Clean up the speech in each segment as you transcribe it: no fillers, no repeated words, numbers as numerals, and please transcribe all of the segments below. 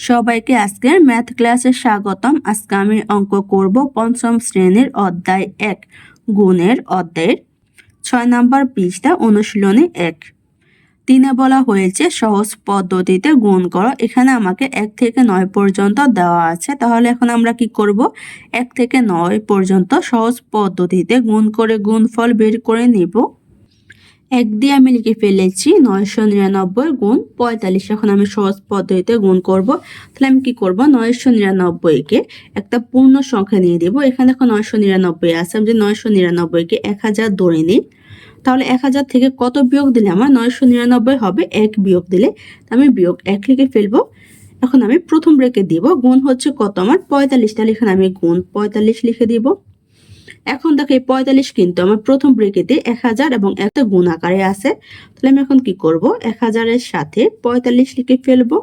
সবাইকে আজকের ম্যাথ ক্লাসে স্বাগতম। আজকে আমি অঙ্ক করব পঞ্চম শ্রেণীর অধ্যায় 1 গুণের অধ্যায়ের 6 নম্বর পৃষ্ঠা অনুশীলনী 1। 3 বলা হয়েছে সহজ পদ্ধতিতে গুণ করো। এখানে আমাকে 1 থেকে 9 পর্যন্ত দেওয়া আছে, তাহলে এখন আমরা কি করব, 1 থেকে 9 পর্যন্ত সহজ পদ্ধতিতে গুণ করে গুণফল বের করে নিব। 1 দিয়ে আমি লিখে ফেলেছি 999 গুণ 45। এখন আমি সহজ পদ্ধতিতে গুণ করব। তাহলে আমি কি করব, 999কে একটা পূর্ণ সংখ্যা নিয়ে দেব। এখানে দেখো 999 আছে, আমি যদি 999কে 1000 ধরে নিই, তাহলে 1000 থেকে কত বিয়োগ দিলে আমার 999 হবে, 1 বিয়োগ দিলে আমি বিয়োগ 1 লিখে ফেলবো। এখন আমি প্রথম ব্রেকে দিব, গুণ হচ্ছে কত আমার 45, তাহলে এখানে আমি গুণ 45 লিখে দিব। এখন দেখো এই 45 কিন্তু আমার প্রথম ব্রেকেটে 1000 এবং একটা গুণ আকারে আছে, তাহলে আমি এখন কি করব, 1000 এর সাথে 45 লিখে ফেলবো।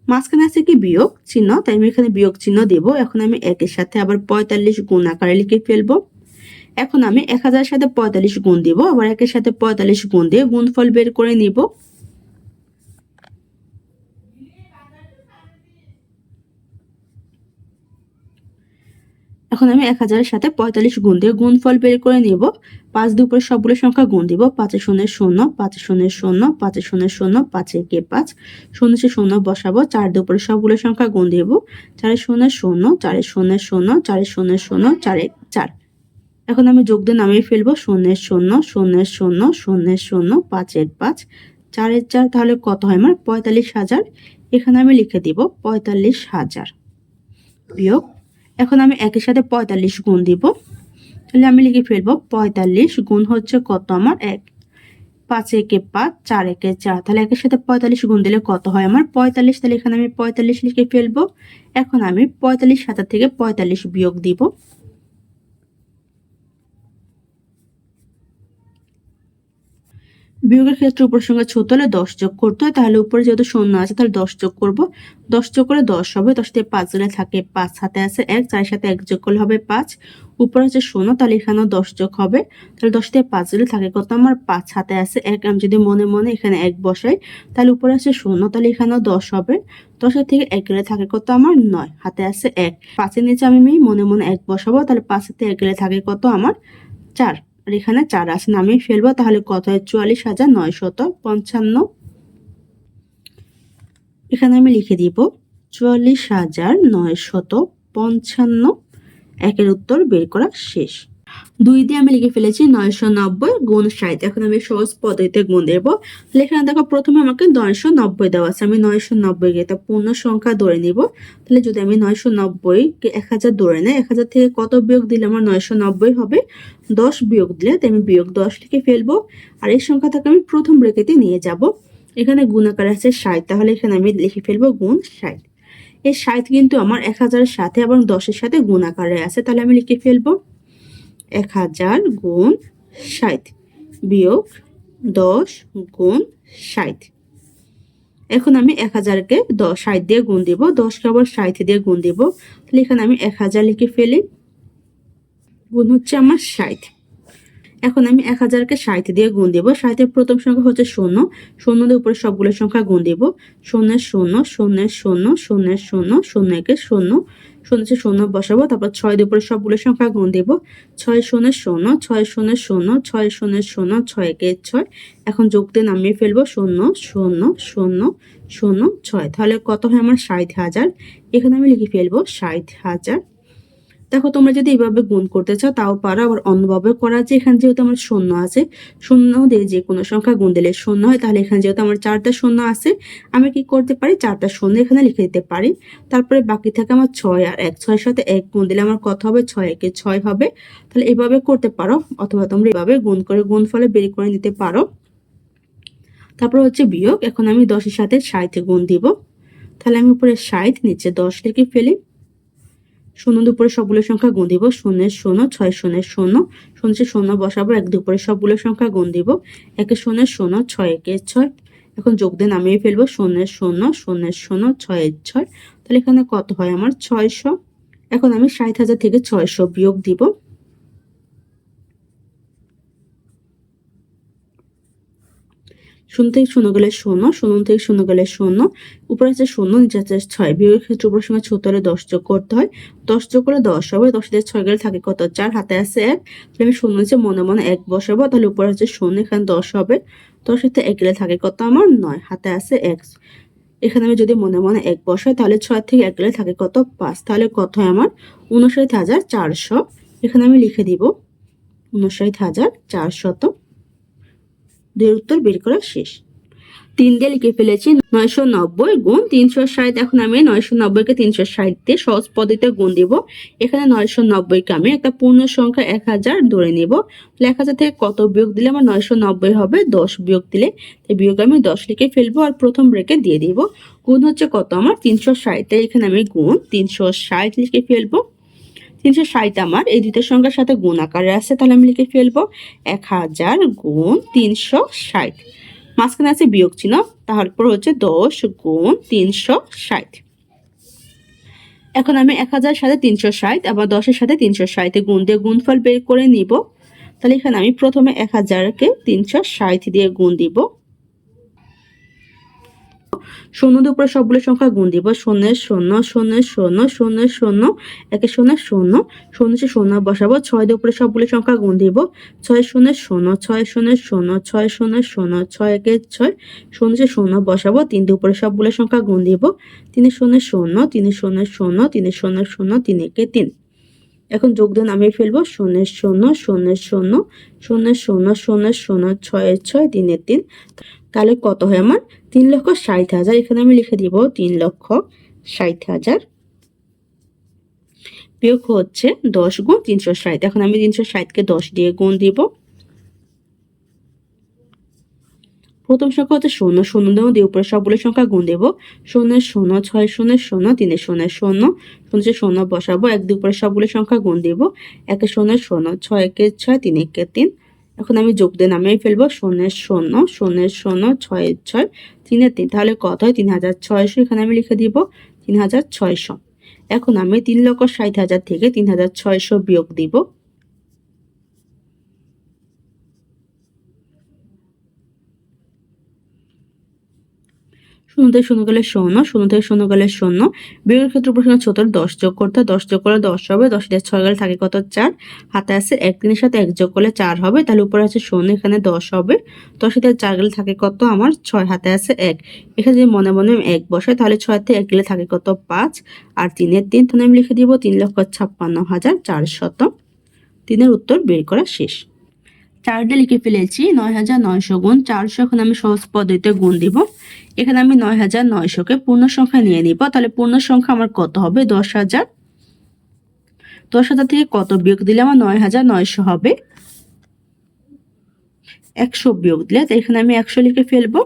মাঝখানে আছে কি বিয়োগ চিহ্ন, তাই আমি এখানে বিয়োগ চিহ্ন দেব। এখন আমি 1 এর সাথে আবার 45 গুণ আকারে লিখে ফেলবো। এখন আমি 1000 এর সাথে 45 গুণ দিব, আবার 1 এর সাথে 45 গুণ দিয়ে গুণফল বের করে নিব। এখন আমি 1000 এর সাথে 45 গুণ দিয়ে গুণফল বের করে নিব। 5 দিয়ে উপরে সবগুলো সংখ্যা গুণ দিব। 5 এ 0 0, 5 এ 0 0, 5 এ 0 0, 5 এ 5, 0 এ 0 বসাবো। 4 দিয়ে উপরে সবগুলো সংখ্যা গুণ দিব। 4 এ 0 0, 4 এ 0 0, 4 এ 0 0, 4 এ 4। এখন আমি যোগ দিয়ে নামিয়ে ফেলবো। 0 এ 0, 0 এ 0, 0 এ 0, 5 এ 5, 4 এ 4, তাহলে কত হয় আমার 45,000। এখানে আমি লিখে দিব 45,000 বিয়োগ। এখন আমি 1 এর সাথে 45 গুণ দিব, তাহলে আমি লিখে ফেলবো 45 গুণ হচ্ছে কত আমার 1, 5 এ 5, 4 এ 4, তাহলে 1 এর সাথে 45 গুণ দিলে কত হয় আমার 45, তাহলে এখানে আমি 45 লিখে ফেলবো। এখন আমি 45,000 থেকে 45 বিয়োগ দিব। বিয়োগের ক্ষেত্রে উপর সংখ্যা ছোট হলে 10 যোগ করতে হয়, তাহলে উপরে যেহেতু শূন্য আছে তাহলে 10 যোগ করব। 10 যোগ করে 10 হবে। 10 থেকে 5 জনে থাকে 5, হাতে আছে 1, 4 এর সাথে 1 যোগ করলে হবে 5। উপরে হচ্ছে 0, তাহলে এখানেও 10 যোগ হবে। তাহলে 10 থেকে 5 জনে থাকে কত আমার 5, হাতে আছে 1। আমি যদি মনে মনে এখানে 1 বসাই, তাহলে উপরে আছে 0, তাহলে এখানেও 10 হবে। 10 এর থেকে 1 গেলে থাকে কত আমার 9, হাতে আছে 1। 5 এর নিচে আমি মনে মনে 1 বসাবো, তাহলে 5 থেকে 1 গেলে থাকে কত আমার 4, আর এখানে 4 আছে, নামিয়ে ফেলবো। তাহলে কত হয় 44,955। এখানে আমি লিখে দিব 44,955। একের উত্তর বের করা শেষ। 2 দিয়ে আমি লিখে ফেলেছি 990 গুণ 60। এখন আমি সহজ পদ্ধতিতে গুণ দেব। তাহলে এখানে দেখো প্রথমে আমাকে 990 দেওয়া আছে, আমি 990 কে একটা পূর্ণ সংখ্যা ধরে নিব। তাহলে যদি আমি 990 কে 1000 ধরে নেই, 1000 থেকে কত বিয়োগ দিলে আমার 990 হবে, 10 বিয়োগ দিলে, তাই আমি বিয়োগ 10 লিখে ফেলবো। আর এই সংখ্যাটাকে আমি প্রথম ব্র্যাকেটে নিয়ে যাব। এখানে গুণ আকারে আছে 60, তাহলে এখানে আমি লিখে ফেলবো গুণ 60। এই 60 কিন্তু আমার 1000 এর সাথে এবং 10 এর সাথে গুণ আকারে আছে, তাহলে আমি লিখে ফেলবো 1000 গুণ 60 বিয়োগ 10 গুণ 60। এখন আমি 1000কে 60 দিয়ে গুণ দিব, 10কে আবার 60 দিয়ে গুণ দিব। তাহলে এখানে আমি 1000 লিখে ফেলি, গুণ হচ্ছে আমার 60। এখন আমি 1000কে 60 দিয়ে গুণ দিব। 60 এর প্রথম সংখ্যা হচ্ছে 0, 0 দিয়ে উপরে সবগুলো সংখ্যা গুণ দিব। 0 0 0 0 0 0 0 1 0, 0 0 বসাবো। তারপর 6 দিয়ে উপরে সবগুলো সংখ্যা গুণ দিব। 6 0 0, 6 0 0, 6 0 0, 6 1 6। এখন যোগ দিয়ে নামিয়ে ফেলবো 0 0 0 0 6, তাহলে কত হয় আমার 60,000। এখানে আমি লিখে ফেলবো 60,000। দেখো তোমরা যদি এইভাবে গুণ করতে চাও তাও পারো, আবার অন্যভাবে করা যায়। এখানে যেহেতু আমার শূন্য আছে, শূন্য দিয়ে যে কোনো সংখ্যা গুণ দিলে শূন্য হয়, তাহলে এখানে যেহেতু আমার 4টা শূন্য আছে, আমি কি করতে পারি 4টা শূন্য এখানে লিখে দিতে পারি। তারপরে বাকি থাকে আমার 6 আর 1, 6 এর সাথে 1 গুণ দিলে আমার কত হবে 6 1 6 হবে। তাহলে এইভাবে করতে পারো, অথবা তোমরা এইভাবে গুণ করে গুণফলে বের করে নিতে পারো। তারপর হচ্ছে বিয়োগ। এখন আমি 10 এর সাথে 60 গুণ দিব, তাহলে আমি উপরে 60 নিচে 10 লিখে ফেলি। 0 দিয়ে উপরে সবগুলো সংখ্যা গুণ দিব। 0 0, 6 0 0, 0 0 বসাবো। 1 দিয়ে উপরে সবগুলো সংখ্যা গুণ দিব। 1 0 0, 6 1 6। এখন যোগ দিয়ে নামিয়ে ফেলবো 0 0 0 0, 6 6। তাহলে এখানে কত হয় আমার 600। এখন আমি 60,000 থেকে 600 বিয়োগ দিব। শূন্য থেকে শূন্য গেলে শূন্য, শূন্য থেকে শূন্য গেলে শূন্য, উপরে আছে শূন্য, নিচে আছে 6। বিয়োগের ক্ষেত্রে উপরের সঙ্গে ৭৪ 10 যোগ করতে হয়। 10 যোগ করলে 10 হবে। 10 থেকে 6 গেলে থাকে কত? 4, হাতে আছে 1। তাহলে আমি শূন্য নিচে মনে মনে 1 বসাবো। তাহলে উপরে আছে শূন্য, এখানে 10 হবে। 10 থেকে 1 গেলে থাকে কত? আমার 9, হাতে আছে 1। এখানে আমি যদি মনে মনে 1 বসাই তাহলে 6 থেকে 1 গেলে থাকে কত? 5। তাহলে কত হয় আমার? ৫৯,৪০০। এখানে আমি লিখে দিব ৫৯,৪০০। 2 এর উত্তর বের করা শেষ। 3 দিয়ে লিখে ফেলেছি 990 গুণ 360। এখন আমি 990 কে 360 দিয়ে সহজ পদ্ধতিতে গুণ দিব। এখানে 990 কে আমি একটা পূর্ণ সংখ্যা 1000 ধরে নিব। তাহলে 1000 থেকে কত বিয়োগ দিলে আমার 990 হবে? 10 বিয়োগ দিলে। তাই বিয়োগ আমি 10 লিখে ফেলবো আর প্রথম ব্রেকে দিয়ে দিব। গুণ হচ্ছে কত? আমার 360। তাই এখানে আমি গুণ 360 লিখে ফেলবো। 360 আমার এই দুইটা সংখ্যার সাথে গুণ আকারে আছে, তাহলে আমি লিখে ফেলবো 1000 গুণ 360। মাঝখানে আছে বিয়োগ চিহ্ন, তারপর হচ্ছে 10 গুণ 360। এখন আমি 1000 সাথে 360 আবার 10 এর সাথে 360 গুণ দিয়ে গুণফল বের করে নিব। তাহলে এখানে আমি প্রথমে 1000 কে 360 দিয়ে গুণ দিব। শূন্য দিয়ে উপরে সবগুলো সংখ্যা গুণ দিব। 0 0 0 0 0 0 1 0 0 0 শূন্য বসাবো। 6 দিয়ে উপরে সবগুলো সংখ্যা গুণ দিব। 6 0 0 6 0 0 6 0 0 6 1 6 0 0 বসাবো। 3 দিয়ে উপরে সবগুলো সংখ্যা গুণ দিব। 3 0 0 3 0 0 3 0 0 3 1 3। এখন যোগ দিয়ে নামিয়ে ফেলবো। 0 0 0 0 0 0 0 0 6 6 3 3। তাহলে কত হয় আমার? 3,60,000। এখানে আমি লিখে দিব 3,60,000 বিয়োগ হচ্ছে 10 গুণ 360। এখন আমি 360 কে 10 দিয়ে গুণ দিব। প্রথম সংখ্যা হচ্ছে 0 0 দিয়ে উপরে সবগুলো সংখ্যা গুণ দেব। 0 0 6 0 0 3 0 0 0 0 বসাবো। 1 দিয়ে উপরে সবগুলো সংখ্যা গুণ দেব। 1 0 0 6 1 6 3 1 3। এখন আমি যোগ দিয়ে নামিয়ে ফেলবো। 0 0 0 0 6 6 3 3। তাহলে কত হয়? 3600। এখানে আমি লিখে দিব 3600। এখন আমি 3,60,000 থেকে 3600 বিয়োগ দিব। শূন্য থেকে শূন্য গেলে শূন্য, শূন্য থেকে শূন্য গেলে শূন্য। বিয়োগের ক্ষেত্রে প্রশ্ন ছোট 10 যোগ করতে, 10 যোগ করলে 10 হবে। 10 দিয়ে 6 গেলে থাকে কত? 4। হাতে আছে 1, 3 এর সাথে 1 যোগ করলে 4 হবে। তাহলে উপরে আছে শূন্য, এখানে 10 হবে। 10 থেকে 4 গেলে থাকে কত? আমার 6। হাতে আছে 1। এখানে যদি মনে মনে 1 বসাই তাহলে 6 থেকে 1 গেলে থাকে কত? 5 আর 3 এর 3। তাহলে আমি লিখে দিব 3,56,400। 3 এর উত্তর বের করা শেষ। 4 দিয়ে লিখে ফেলেছি 9,900 গুণ 400। এখন আমি সহজ পদ্ধতিতে গুণ দিব। এখানে আমি 9,900 কে পূর্ণ সংখ্যা নিয়ে নিব। তাহলে পূর্ণ সংখ্যা আমার কত হবে? 10,000। 10,000 থেকে কত বিয়োগ দিলে আমার 9,900 হবে? 100 বিয়োগ দিলে। তাই এখানে আমি 100 লিখে ফেলবো।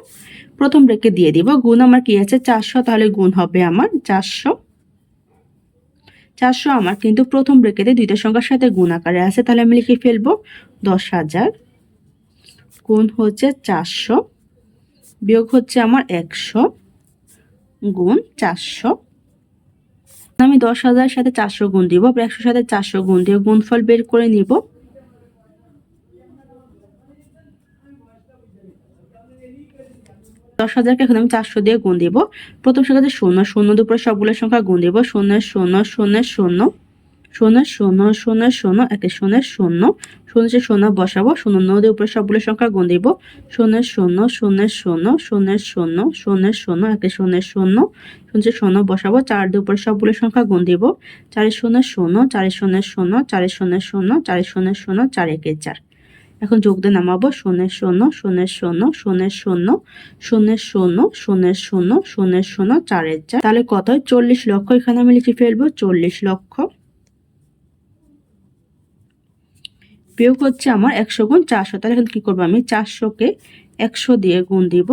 প্রথম ব্রেকে দিয়ে দিব। গুণ আমার কি আছে? 400। তাহলে গুণ হবে আমার 400। 400 আমার কিন্তু প্রথম ব্রেকেটে দুইটা সংখ্যার সাথে গুণ আকারে আছে। তাহলে আমি লিখে ফেলবো 10,000 গুণ হচ্ছে 400 বিয়োগ হচ্ছে আমার 100 গুণ 400। আমি 10,000 সাথে 400 গুণ দিব। 100 সাথে 400 গুণ দিয়ে গুণফল বের করে নিব। 10,000 কে এখন আমি 400 দিয়ে গুণ দিব। প্রথম সংখ্যাতে 0 0 দিয়ে উপরে সবগুলো সংখ্যা গুণ দিব। 0 0 0 0 0 0 0 0 1 0 0 0 0 বসাবো। 0 9 দিয়ে উপরে সবগুলো সংখ্যা গুণ দিব। 0 0 0 0 0 0 0 0 1 0 0 0 0 বসাবো। 4 দিয়ে উপরে সবগুলো সংখ্যা গুণ দিব। 4 0 0 4 0 0 4 0 0 4 0 0 4 1 4। এখন যোগ দিয়ে নামাবো। 0 0 0 0 0 0 0 0 0 0 0 0 4 4। তাহলে কত হয়? 40 লক্ষ। এখানে আমি লিখে ফেলবো 40 লক্ষ। বিয়োগ হচ্ছে আমার 100 গুণ 400। তাহলে এখন কি করবো? আমি 400 কে 100 দিয়ে গুণ দিব।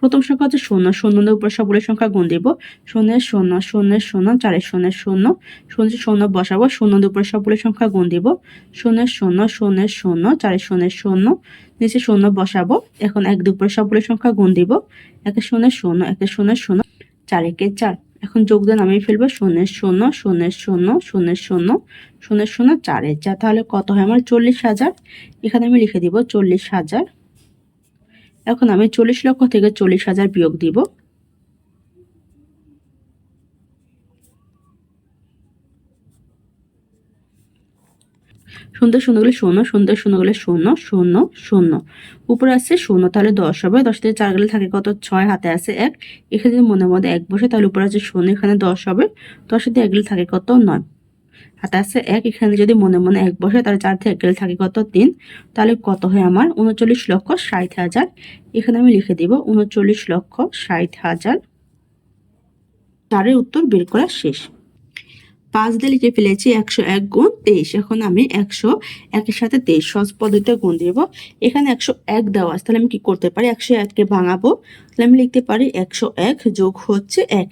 প্রথম সংখ্যা হচ্ছে 0 0 দিয়ে উপরে সবগুলো সংখ্যা গুণ দিব। 0 0 0 0 4 0 0 0 0 বসাবো। 0 দিয়ে উপরে সবগুলো সংখ্যা গুণ দিব। 0 0 0 0 4 0 0 নিচে 0 বসাবো। এখন 1 দিয়ে উপরে সবগুলো সংখ্যা গুণ দিব। 1 0 0 1 0 0 4 1 4। এখন যোগ দিয়ে নামিয়ে ফেলবো। 0 0 0 0 0 0 0 0 4 4। তাহলে কত হয় আমার? 40,000। এখানে আমি লিখে দিব 40,000 এখন আমি 40 লক্ষ থেকে 40,000 বিয়োগ দিব। শূন্য শূন্য গুলো শূন্য, শূন্য শূন্য গুলো শূন্য, শূন্য শূন্য, উপরে আছে শূন্য, তাহলে 10 হবে। 10 থেকে 4 গেলে থাকে কত? 6, হাতে আছে 1, এখানে যদি মনের মধ্যে 1 বসে তাহলে উপরে আছে শূন্য, এখানে 10 হবে। 10 থেকে 1 গেলে থাকে কত? 9, হাতে আছে 1, এখানে যদি মনে মনে 1 বসে তাহলে 4 থেকে 1 গেলে থাকে কত? 3, তাহলে কত হয় আমার? 39,60,000। এখানে আমি লিখে দিব 39,60,000। 4-এর উত্তর বের করা শেষ। 5 দিয়ে লিখে ফেলেছি 101 গুণ 23। এখন আমি 101 এর সাথে 23 সহজ পদ্ধতিতে গুণ দিব। এখানে 101 দেওয়া আছে, তাহলে আমি কি করতে পারি? 101 কে ভাঙাবো, তাহলে আমি লিখতে পারি 101 যোগ হচ্ছে 1।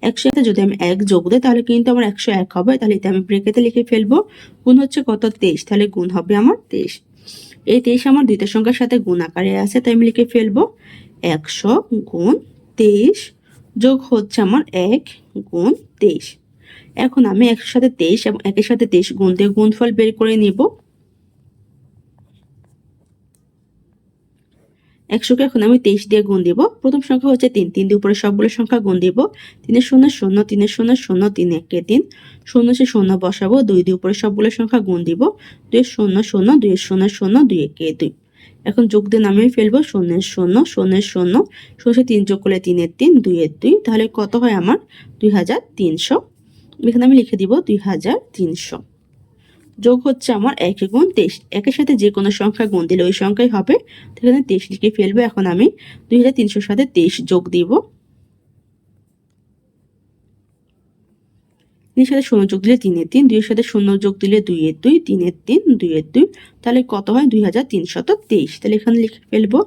101 যদি আমি 1 যোগ দিই তাহলে কিন্তু আমার 101 হবে। তাহলে এটা আমি ব্রেকেটে লিখে ফেলবো। গুণ হচ্ছে কত? 23, তাহলে গুণ হবে আমার 23। এই 23 আমার দুইটা সংখ্যার সাথে গুণ আকারে আছে, তাই আমি লিখে ফেলবো 100 গুণ 23 যোগ হচ্ছে আমার 1 গুণ 23। এখন আমি 1 এর সাথে 23 এবং 1 এর সাথে 23 গুণ দিয়ে গুণফল বের করে নিব। 100 কে এখন আমি 23 দিয়ে গুণ দিব। প্রথম সংখ্যা হচ্ছে 3, 3 দিয়ে উপরে সবগুলো সংখ্যা গুণ দিব। 3 এর 0 0, 3 এর 0 0, 3 একে 3, 0 সে 0 বসাবো। 2 দিয়ে উপরে সবগুলো সংখ্যা গুণ দিব। 2 এর 0 0, 2 এর 0 0, 2 একে 2। এখন যোগ দিয়ে নামিয়ে ফেলবো। 0 এর 0, 0 এর 0, 0 সে 3 যোগ করলে 3 এর 3, 2 এর 2, তাহলে কত হয় আমার? 2300। এখানে আমি লিখে দিব 2300। যোগ হচ্ছে আমার 1 গুণ 23। 1 এর সাথে যে কোনো সংখ্যা গুণ দিলে ওই সংখ্যাই হবে। এখানে 23 লিখে ফেলবো। এখন আমি 2300 সাথে 23 যোগ দিব। 3 এর সাথে 0 যোগ দিলে 3 এর 3, 2 এর সাথে 0 যোগ দিলে 2 এর 2, 3 এর 3, 2 এর 2, তাহলে কত হয়? 2323। তাহলে এখানে লিখে ফেলবো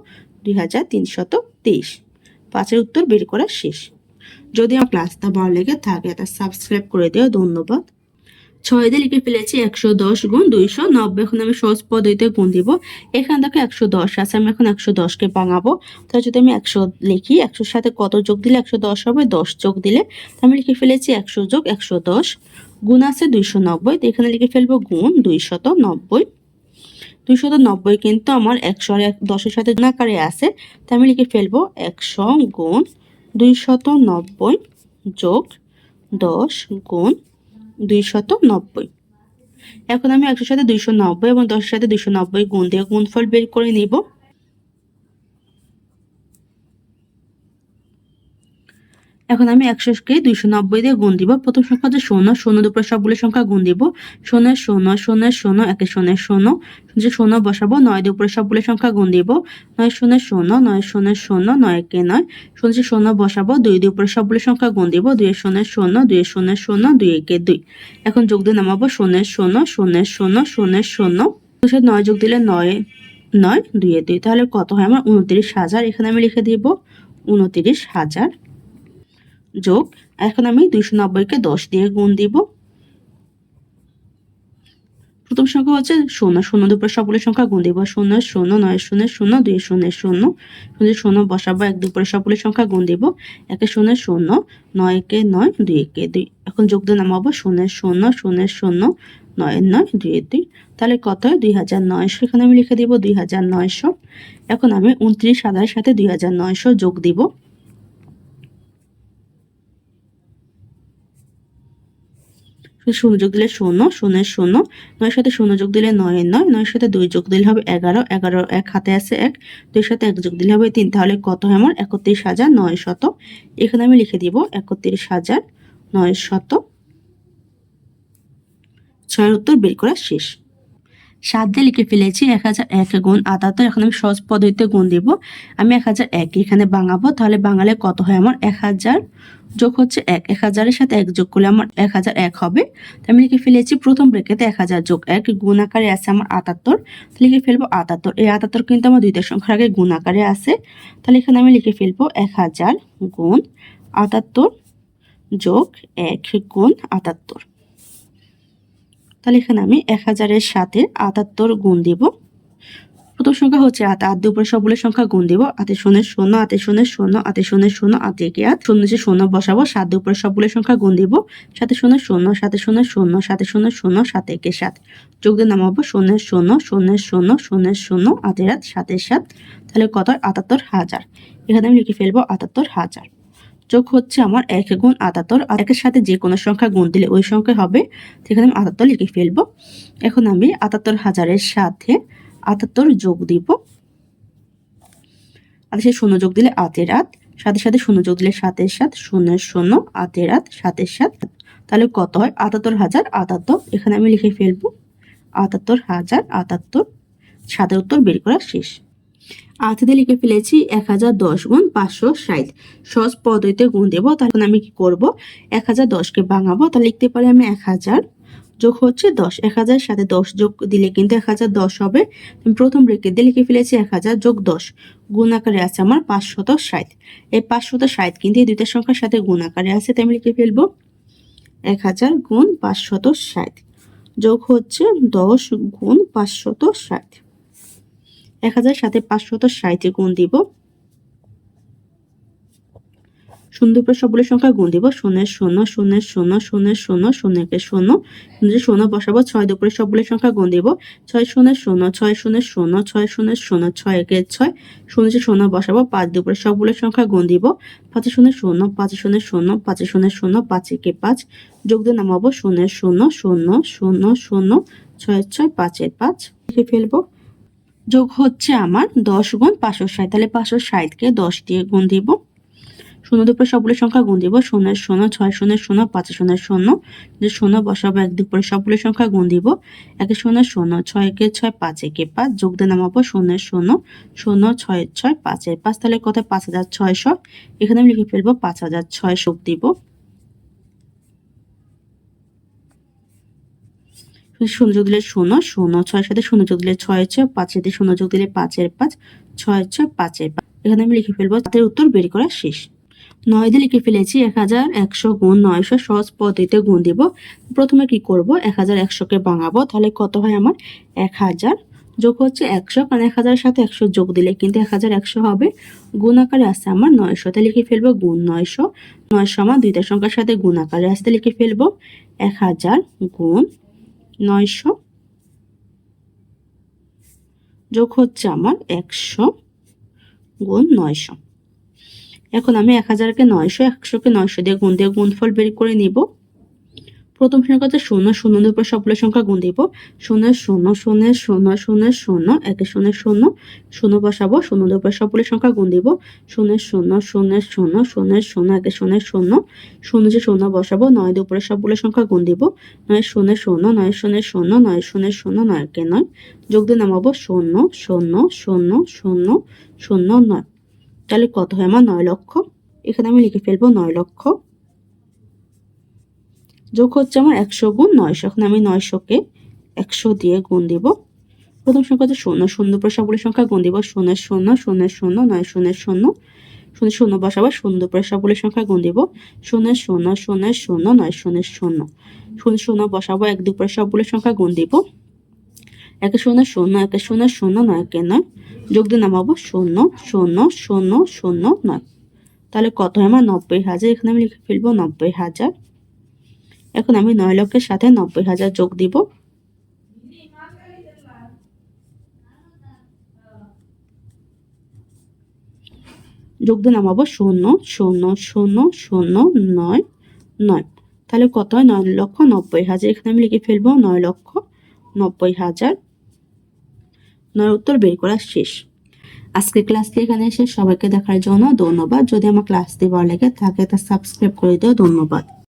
2323। 5 এর উত্তর বের করা শেষ। যদি আমার ক্লাসটা ভালো লেগে থাকে তা সাবস্ক্রাইব করে দিও। ধন্যবাদ। 6 দিয়ে লিখে ফেলেছি 110 গুণ 290। এখন আমি সহজ পদ্ধতিতে গুণ দিব। এখানে দেখো 110 আছে, আমি এখন 110 কে ভাঙাবো। তাহলে যদি আমি 100 লিখি, 100 এর সাথে কত যোগ দিলে 110 হবে? 10 যোগ দিলে। আমি লিখে ফেলেছি 100 যোগ 110 গুণ আছে 290। তো এখানে লিখে ফেলবো গুণ 290। 290 কিন্তু আমার 100 আর 10 এর সাথে গুণ আকারে আছে, তাই আমি লিখে ফেলবো 100 গুণ 290 যোগ 10 গুণ 290। এখন আমি 100 সাথে 290 এবং 10 সাথে 290 গুণ দিয়ে গুণফল বের করে নিব। এখন আমি 100 কে 290 দিয়ে গুণ দিব। প্রথম সংখ্যা হচ্ছে 0, 0 দুপুরে সবগুলো সংখ্যা গুণ দিব। 0 0 0 0, 1 0 0, 0 বসাবো। 9 দিয়ে উপরে সবগুলো সংখ্যা গুণ দিব। 9 0 0, 9 0 0, 9 কে 9, 0 বসাবো। 2 দিয়ে উপরে সবগুলো সংখ্যা গুণ দিব। 2 0 0, 2 0 0, 2 কে 2। এখন যোগ দিয়ে নামাবো। 0 0 0 0 0 0, 9 যোগ দিলে 9 9, 2 2, তাহলে কত হয় আমার? 29,000। এখানে আমি লিখে দিব 29,000 যোগ, এখন আমি 290 কে 10 দিয়ে গুণ দিব। প্রথম সংখ্যা হচ্ছে 0, 0 দুপুরে সবগুলো সংখ্যা গুণ দিব। 0 0, 9 0 0, 2 0 0, 0 বসাবো। 1 দুপুরে সবগুলো সংখ্যা গুণ দিব। 1 0 0, 9 কে 9, 2 কে 2। এখন যোগ দিয়ে নামাবো। 0 0 0 0, 9 9, 2 2, তাহলে কত হয়? 2900। এখানে আমি লিখে দিব 2900। এখন আমি 29,000 এর সাথে 2900 যোগ দিব। 0 যোগ দিলে 0, 0 0, 9 সাথে 0 যোগ দিলে 9 9, 9 সাথে 2 যোগ দিলে হবে 11, 11 1 হাতে আছে 1, 2 সাথে 1 যোগ দিলে হবে 3, তাহলে কত হয় আমার? 31,900। এখানে আমি লিখে দিব 31,900। 6 উত্তর বের করা শেষ। 7 দিয়ে লিখে ফেলেছি 1001 গুণ 78। এখন আমি সহজ পদ্ধতিতে গুণ দিব। আমি 1001 এখানে ভাঙাবো, তাহলে ভাঙালে কত হয় আমার? 1000 যোগ হচ্ছে 1, 1000 এর সাথে 1 যোগ করলে আমার 1001 হবে। আমি লিখে ফেলেছি প্রথম ব্র্যাকেটে 1000 যোগ 1 গুণ আকারে আছে আমার 78, লিখে ফেলবো 78। এই 78 কিন্তু আমার দুইটা সংখ্যার আগে গুণ আকারে আছে, তাহলে এখানে আমি লিখে ফেলবো 1000 গুণ 78 যোগ 1 গুণ 78। তাহলে এখানে আমি 1000 এর সাথে 78 গুণ দিব। প্রথম সংখ্যা হচ্ছে আট, আট দিয়ে উপরে সবগুলোর সংখ্যা গুণ দিব, আটে শূন্য শূন্য, আটে শূন্য শূন্য, আটে শূন্য শূন্য, আটে একে আট, শূন্য নিচে শূন্য বসাবো, সাত দিয়ে উপরে সবগুলোর সংখ্যা গুণ দিব, সাথে শূন্য শূন্য, সাথে শূন্য শূন্য, সাথে শূন্য শূন্য, সাতে একে সাত, যোগ দিয়ে নামাবো শূন্য শূন্য শূন্য শূন্য শূন্য শূন্য, আটের আট, সাতের সাত, তাহলে কত হয় ৭৮,০০০। এখানে আমি লিখে ফেলবো ৭৮,০০০। যোগ হচ্ছে আমার ১ গুণ ৭৮, আর একের সাথে যে কোনো সংখ্যা গুণ দিলে ওই সংখ্যা হবে, সেখানে আমি ৭৮ লিখে ফেলবো। এখন আমি ৭৮,০০০-এর সাথে ৭৮ যোগ দিব, আর সেই শূন্য যোগ দিলে আটের আট, সাথে সাথে শূন্য যোগ দিলে সাতের সাত, শূন্য শূন্য, আটের আট, সাতের সাত, তাহলে কত হয় ৭৮,০৭৮। এখানে আমি লিখে ফেলবো ৭৮,০৭৮। সাতের উত্তর বের করা শেষ। আটতে লিখে ফেলেছি ১০১০ গুণ ৫৬০, সহজ পদ্ধতিতে গুণ দেবো। তখন আমি কি করব, ১০১০কে ভাঙাবো, তাহলে লিখতে পারি আমি ১০০০ যোগ হচ্ছে ১০, ১০০০ সাথে ১০ যোগ দিলে কিন্তু ১০১০ হবে। আমি প্রথম ব্রেকেট দিয়ে লিখে ফেলেছি ১০০০ যোগ ১০, গুণ আকারে আছে আমার ৫৬০। এই ৫৬০ কিন্তু এই দুইটা সংখ্যার সাথে গুণ আকারে আছে, তাই আমি লিখে ফেলবো ১০০০ গুণ ৫৬০ যোগ হচ্ছে ১০ গুণ ৫৬০। ১০০০ সাথে ৫৬০ গুণ দিব, শূন্য উপরে সবগুলো সংখ্যা গুণ দিব, শূন্য শূন্য শূন্য শূন্য শূন্য শূন্য শূন্য একে শূন্য, শূন্য বসাবো, ৬ উপরে সবগুলো সংখ্যা গুণ দিব, ৬ শূন্য শূন্য ৬ শূন্য শূন্য ৬ শূন্য শূন্য ৬ একে ৬, শূন্য শূন্য বসাবো, ৫ উপরে সবগুলো সংখ্যা গুণ দিব, ৫ শূন্য শূন্য ৫ শূন্য শূন্য ৫ শূন্য শূন্য ৫ একে ৫, যোগ দিয়ে নামাবো শূন্য শূন্য শূন্য শূন্য শূন্য ৬ ৬ ৫ ৫ লিখে ফেলবো। যোগ হচ্ছে আমার ১০ গুণ ৫৬০, তাহলে ৫৬০কে ১০ দিয়ে গুণ দিব, শূন্য উপরে সবগুলো সংখ্যা গুণ দিব, শূন্য শূন্য ৬ শূন্য শূন্য ৫ শূন্য শূন্য, শূন্য বসাবো, ১ উপরে সবগুলো সংখ্যা গুণ দিব, ১ শূন্য শূন্য ৬ একে ৬ ৫ একে ৫, যোগ দিয়ে নামাবো শূন্য শূন্য শূন্য ৬ ৬ ৫ ৫, তাহলে কত ৫৬০০। এখানে আমি লিখে ফেলবো ৫৬০০ যোগ দিব, শূন্য যোগ দিলে শূন্য শূন্য, ৬ সাথে শূন্য যোগ দিলে ৬ ৬, ৫ সাথে শূন্য যোগ দিলে ৫ ৫, ৬ ৬ ৫ ৫, এখানে আমি লিখে ফেলবো। তাদের উত্তর বের করা শেষ। ৯ দিয়ে লিখে ফেলেছি ১১০০ গুণ ৯০০, সহজ পদ্ধতিতে গুণ দিব। প্রথমে কি করব, ১১০০কে ভাঙাবো, তাহলে কত হয় আমার ১০০০ যোগ হচ্ছে ১০০, কারণ ১০০০-এর সাথে ১০০ যোগ দিলে কিন্তু ১১০০ হবে, গুণ আকারে আসছে আমার ৯০০, তাই লিখে ফেলবো গুণ ৯০০। ৯০০ আমার দুইটা সংখ্যার সাথে গুণ আকারে আসতে, লিখে ফেলবো ১০০০ গুণ ৯০০ যোগ হচ্ছে আমার ১০০ গুণ ৯০০। এখন আমি ১০০০কে ৯০০, ১০০কে ৯০০ দিয়ে গুণফল বের করে নিব। প্রথম সংখ্যা হচ্ছে শূন্য, শূন্যের উপর সবগুলো সংখ্যা গুণ দিব, শূন্য শূন্য শূন্য শূন্য শূন্য শূন্য, একে শূন্য শূন্য, শূন্য বসাবো, শূন্যের উপর সবগুলো সংখ্যা গুণ দিব, শূন্য শূন্য শূন্য শূন্য শূন্য শূন্য, একে শূন্য শূন্য, শূন্য যে শূন্য বসাবো, ৯ উপরে সবগুলো সংখ্যা গুণ দিব, ৯ শূন্য শূন্য ৯ শূন্য শূন্য 9 শূন্য শূন্য ৯ একে ৯, যোগ দিয়ে নামাবো শূন্য শূন্য শূন্য শূন্য শূন্য ৯, তাহলে কত হয় আমার ৯ লক্ষ। এখানে আমি লিখে ফেলবো ৯ লক্ষ। যোগ হচ্ছে আমার ১০০ গুণ ৯০০, এখন আমি ৯০০কে ১০০ দিয়ে গুণ দিব। প্রথম সংখ্যা হচ্ছে শূন্য, শূন্য উপরে সবগুলো সংখ্যা গুণ দিব, শূন্য শূন্য শূন্য শূন্য ৯ শূন্য শূন্য, শূন্য শূন্য বসাবো, শূন্য উপরে সবগুলো সংখ্যা গুণ দিব, শূন্য শূন্য শূন্য শূন্য ৯ শূন্য শূন্য, শূন্য শূন্য বসাবো, ১ উপরে সবগুলো সংখ্যা গুণ দিব, একে শূন্য শূন্য, একে শূন্য শূন্য ৯ একে ৯, যোগ দিয়ে নামাবো শূন্য শূন্য শূন্য শূন্য ৯, তাহলে কত হয় আমার ৯০,০০০। এখানে আমি লিখে ফেলবো ৯০,০০০। এখন আমি ৯ লক্ষের সাথে ৯০,০০০ যোগ দিব, যোগ দিয়ে নামাবো শূন্য শূন্য শূন্য শূন্য ৯ ৯, তাহলে কত হয় ৯,৯০,০০০। এখানে আমি লিখে ফেলবো ৯,৯০,০০০। ৯ উত্তর বের করা শেষ। আজকের ক্লাসটি এখানে শেষ। সবাইকে দেখার জন্য ধন্যবাদ। যদি আমার ক্লাসটি ভালো লেগে থাকে তা সাবস্ক্রাইব করে দিও। ধন্যবাদ।